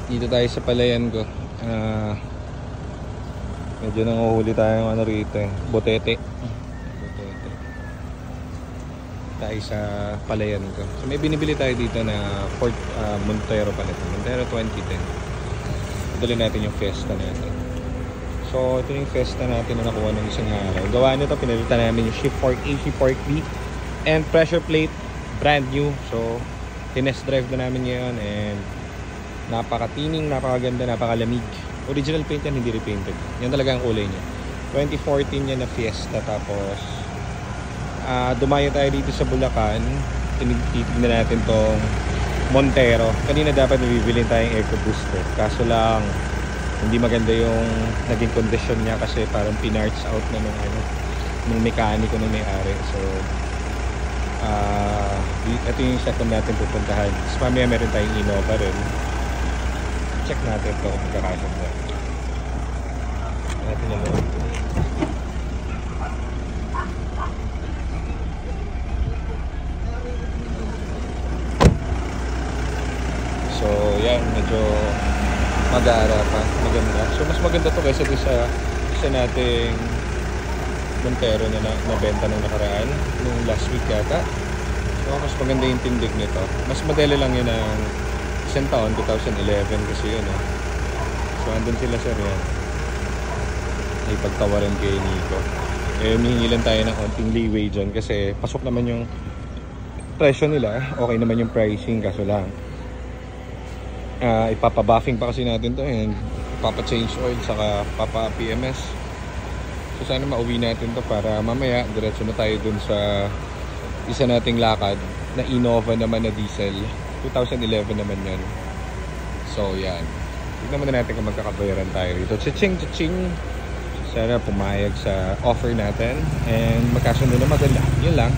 Dito tayo sa palayan ko. Medyo nanguhuli tayong ano rito eh. Botete. Botete. Tayo sa palayan ko. So may binibili tayo dito na Fort Montero pala. Montero 2010. Dali natin yung Fiesta natin. So ito yung Fiesta natin na nakuha ng isang araw. Gawa nito, pinalitan namin yung Shift Fork A, Shift Fork B, and pressure plate, brand new. So tinest drive na namin ngayon and napakatining, napakaganda, napakalamig. Original paint yan, hindi repainted. Yan talaga ang kulay niya. 2014 yan na Fiesta. Tapos dumayo tayo dito sa Bulacan. Tinitignan natin tong Montero. Kanina dapat nabibilin tayong air booster. Kaso lang hindi maganda yung naging condition niya kasi parang pinarts out na nung mekaniko ng may-ari. So ito yung second natin pupuntahan. Tapos mamaya meron tayong Innova rin. Check natin ito kung magkakasya natin yung loob. So yan, medyo mag-aara pa, maganda. So mas maganda to kaysa sa isa nating Montero na nabenta nung nakaraan, nung last week yata. So mas maganda yung tindig nito. Mas modelo lang yun ng isang taon, 2011 kasi yun eh. So andun sila sir yan. May pagtawaran kay Nico. Eh humihingi tayo ng konting leeway dyan kasi pasok naman yung presyo nila. Okay naman yung pricing kaso lang ipapa-buffing pa kasi natin to and papa-change oil saka papa-PMS. So sana mauwi natin to para mamaya diretso na tayo dun sa isa nating lakad na Innova naman na diesel. 2011 naman yan. So yan, tignan muna natin kung magkakabayaran tayo dito. Cha-ching! Sana pumayag sa offer natin and magkasundo na maganda. Yun lang.